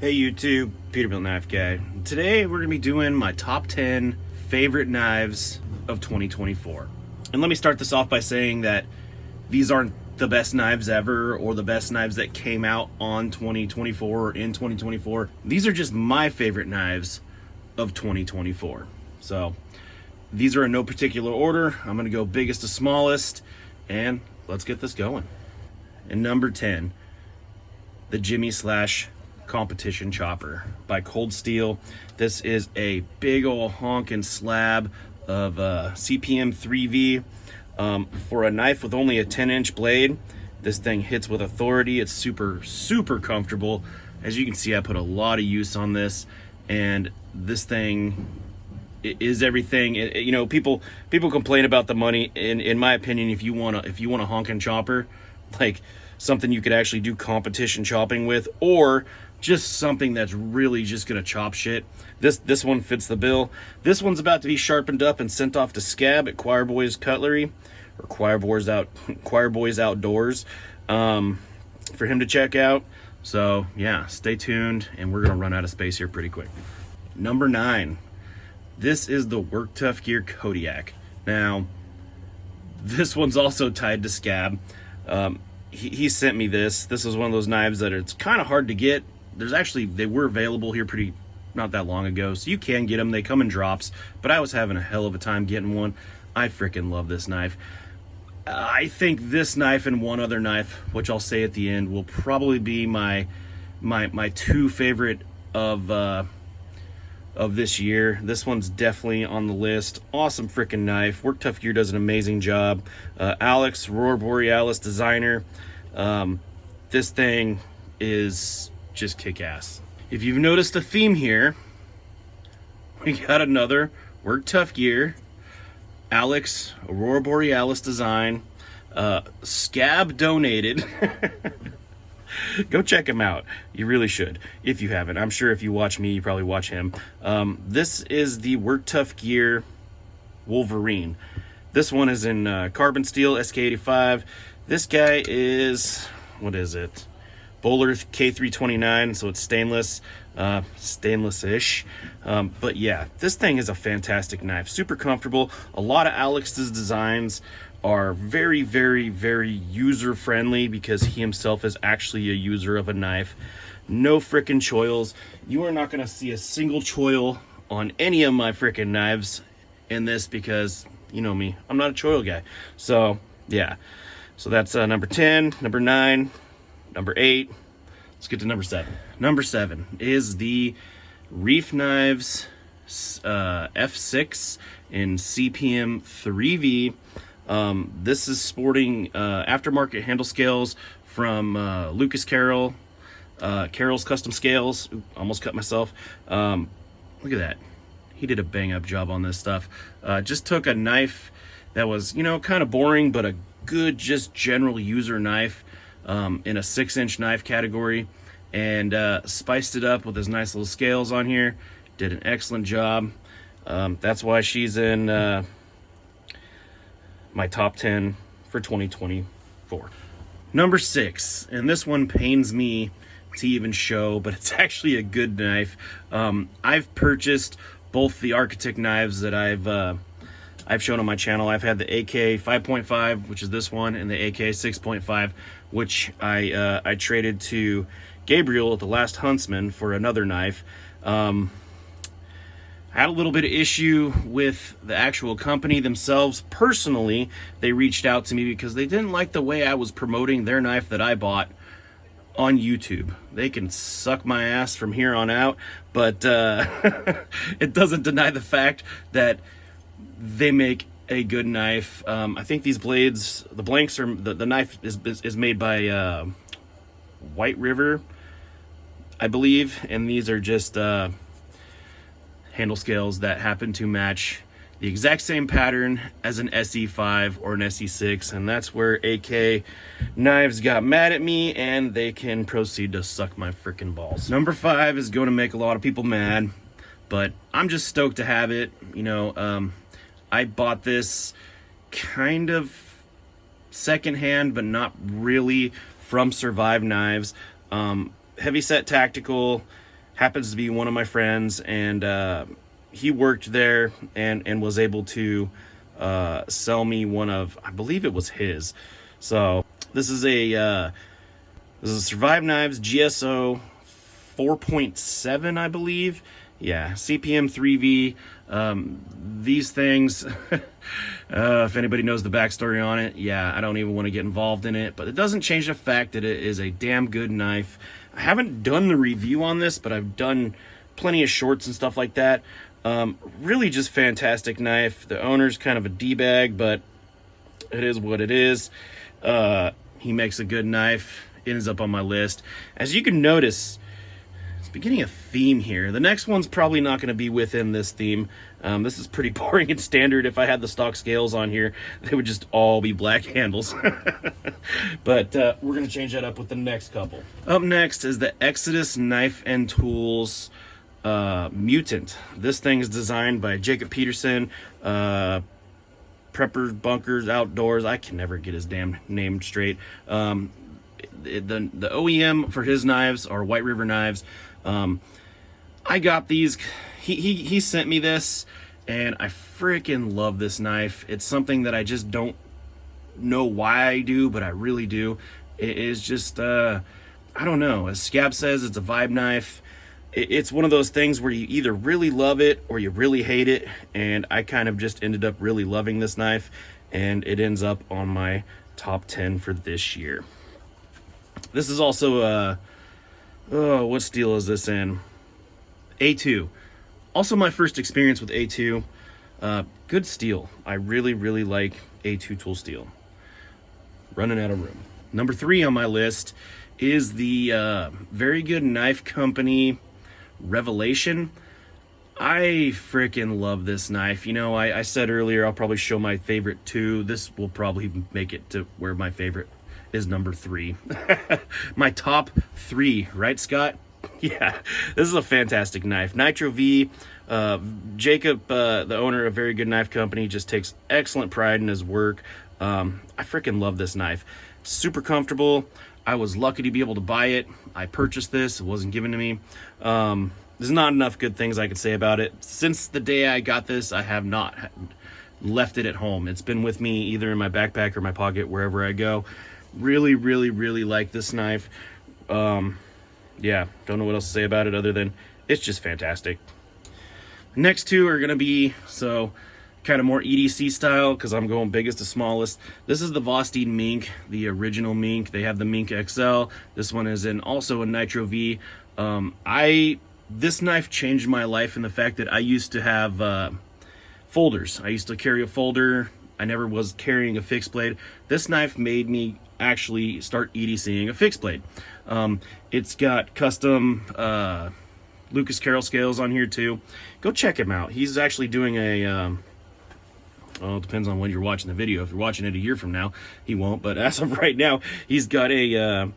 Hey YouTube, Peterbilt Knife Guy. Today we're going to be doing my top 10 favorite knives of 2024. And let me start this off by saying that these aren't the best knives ever or the best knives that came out on 2024 or in 2024. These are just my favorite knives of 2024. So these are in no particular order. I'm going to go biggest to smallest and let's get this going. And number 10, the Jimmy Slash Competition Chopper by Cold Steel. This is a big old honking slab of CPM 3V. For a knife with only a 10-inch blade, this thing hits with authority. It's super comfortable. As you can see, I put a lot of use on this, and this thing is everything. You know, people complain about the money. In my opinion, if you want a honking chopper, like something you could actually do competition chopping with, or just something that's really just gonna chop shit, this one fits the bill. This one's about to be sharpened up and sent off to Scab at Choir Boys Cutlery, or Choir Boys Outdoors, for him to check out. So yeah, stay tuned, and we're gonna run out of space here pretty quick. Number 9, this is the Work Tough Gear Kodiak. Now this one's also tied to Scab. He sent me this. This is one of those knives that it's kind of hard to get. They were available here not that long ago, so you can get them. They come in drops, but I was having a hell of a time getting one. I freaking love this knife. I think this knife and one other knife, which I'll say at the end, will probably be my two favorite of this year. This one's definitely on the list. Awesome freaking knife. Work Tough Gear does an amazing job. Alex, Aurora Borealis designer. This thing is just kick-ass. If you've noticed a theme here, we got another Work Tough Gear, Alex, Aurora Borealis design. Scab donated. Go check him out. You really should, if you haven't. I'm sure if you watch me, you probably watch him. This is the Work Tough Gear Wolverine. This one is in carbon steel, SK85. This guy is, what is it? Bowler K329, so it's stainless, stainless-ish. But yeah, this thing is a fantastic knife. Super comfortable. A lot of Alex's designs are very user-friendly because he himself is actually a user of a knife. No frickin' choils. You are not going to see a single choil on any of my frickin' knives in this because, you know me, I'm not a choil guy. So yeah, so that's number 10, number 9, number 8. Let's get to number 7. Number 7 is the Reef Knives F6 in CPM 3V. This is sporting aftermarket handle scales from Lucas Carroll, Carrolls Custom Scales. Ooh, almost cut myself. Look at that. He did a bang-up job on this stuff. Just took a knife that was, you know, kind of boring, but a good, just general user knife in a 6-inch knife category, and spiced it up with his nice little scales on here. Did an excellent job. That's why she's in my top 10 for 2024. Number 6, and this one pains me to even show, but it's actually a good knife. I've purchased both the Architect knives that I've shown on my channel. I've had the AK 5.5, which is this one, and the AK 6.5, which I traded to Gabriel at the last Huntsman for another knife. I had a little bit of issue with the actual company themselves. Personally, they reached out to me because they didn't like the way I was promoting their knife that I bought on YouTube. They can suck my ass from here on out, but it doesn't deny the fact that they make a good knife. I think these blades, the blanks are, the knife is made by White River, I believe, and these are just handle scales that happen to match the exact same pattern as an SE5 or an SE6, and that's where AK Knives got mad at me, and they can proceed to suck my freaking balls. Number 5 is going to make a lot of people mad, but I'm just stoked to have it. You know, I bought this kind of secondhand, but not really, from Survive Knives. Heavy set tactical. happens to be one of my friends, and he worked there and was able to sell me one of, I believe it was his. So this is a Survive Knives GSO 4.7, I believe. Yeah, CPM 3V. These things, if anybody knows the backstory on it, yeah, I don't even want to get involved in it, but it doesn't change the fact that it is a damn good knife. I haven't done the review on this, but I've done plenty of shorts and stuff like that. Really just fantastic knife. The owner's kind of a D-bag, but it is what it is. He makes a good knife. It ends up on my list. As you can notice, it's beginning a theme here. The next one's probably not going to be within this theme. This is pretty boring and standard. If I had the stock scales on here, they would just all be black handles. But we're going to change that up with the next couple. Up next is the Exodus Knife and Tools Mutant. This thing is designed by Jacob Peterson, Preppers Bunkers Outdoors. I can never get his damn name straight. The OEM for his knives are White River Knives. I got these. He sent me this, and I freaking love this knife. It's something that I just don't know why I do, but I really do. It is just I don't know. As Scab says, it's a vibe knife. It's one of those things where you either really love it or you really hate it, and I kind of just ended up really loving this knife, and it ends up on my top 10 for this year. This is also what steel is this in? A2. Also my first experience with A2. Good steel. I really like A2 tool steel. Running out of room. Number 3 on my list is the Very Good Knife Company Revelation. I freaking love this knife. You know, I said earlier I'll probably show my favorite 2. This will probably make it to where my favorite is number 3. My top 3, right, Scott? Yeah, this is a fantastic knife. Nitro V. Jacob, the owner of Very Good Knife Company, just takes excellent pride in his work. I freaking love this knife. It's super comfortable. I was lucky to be able to buy it. I purchased this. It wasn't given to me. There's not enough good things I could say about it. Since the day I got this, I have not left it at home. It's been with me either in my backpack or my pocket, wherever I go. Really like this knife. Yeah, don't know what else to say about it other than it's just fantastic. Next 2 are going to be, so kind of more EDC style, because I'm going biggest to smallest. This is the Vost Mink, the original Mink. They have the Mink XL. This one is in also a Nitro V. This knife changed my life in the fact that I used to have folders. I used to carry a folder. I never was carrying a fixed blade. This knife made me actually start EDCing a fixed blade. It's got custom Lucas Carroll scales on here too. Go check him out. He's actually doing a well, it depends on when you're watching the video. If you're watching it a year from now, he won't, but as of right now, he's got a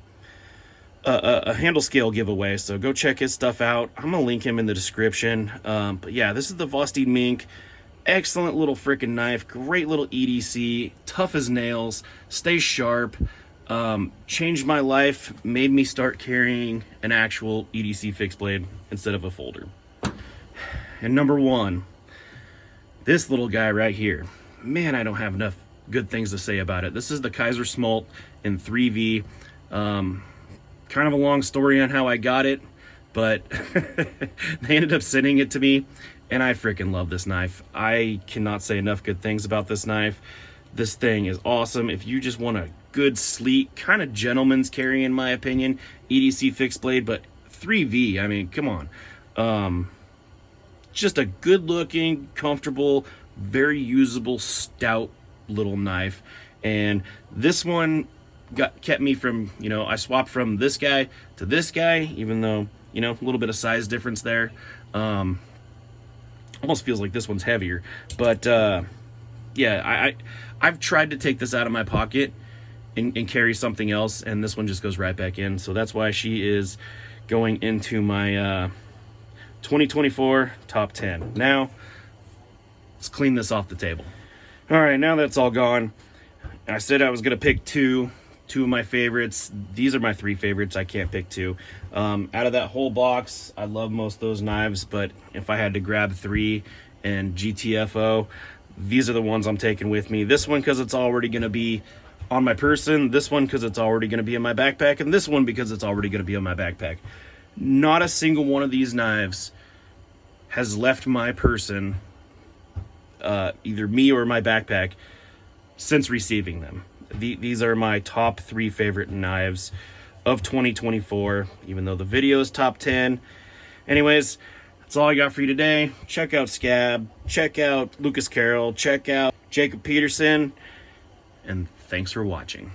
handle scale giveaway, so go check his stuff out. I'm gonna link him in the description. But yeah, this is the Vost Mink. Excellent little freaking knife, great little EDC, tough as nails, stays sharp. Changed my life, made me start carrying an actual EDC fixed blade instead of a folder. And number 1, this little guy right here. Man, I don't have enough good things to say about it. This is the Kaiser Smolt in 3V. Kind of a long story on how I got it, but they ended up sending it to me, and I freaking love this knife. I cannot say enough good things about this knife. This thing is awesome. If you just want a good, sleek, kind of gentleman's carry, in my opinion, EDC fixed blade, but 3V, I mean, come on. Just a good looking, comfortable, very usable, stout little knife. And this one kept me from, you know, I swapped from this guy to this guy, even though, you know, a little bit of size difference there. Almost feels like this one's heavier, but yeah, I've tried to take this out of my pocket and carry something else, and this one just goes right back in. So that's why she is going into my 2024 top 10. Now let's clean this off the table. All right, now that's all gone, I said I was gonna pick two two of my favorites. These are my three favorites. I can't pick two. Out of that whole box, I love most of those knives, but if I had to grab three and GTFO, these are the ones I'm taking with me. This one because it's already going to be on my person, this one because it's already going to be in my backpack, and this one because it's already going to be in my backpack. Not a single one of these knives has left my person, either me or my backpack, since receiving them. These are my top three favorite knives of 2024, even though the video is top 10. Anyways, that's all I got for you today. Check out Scab, check out Lucas Carroll, check out Jacob Peterson, and thanks for watching.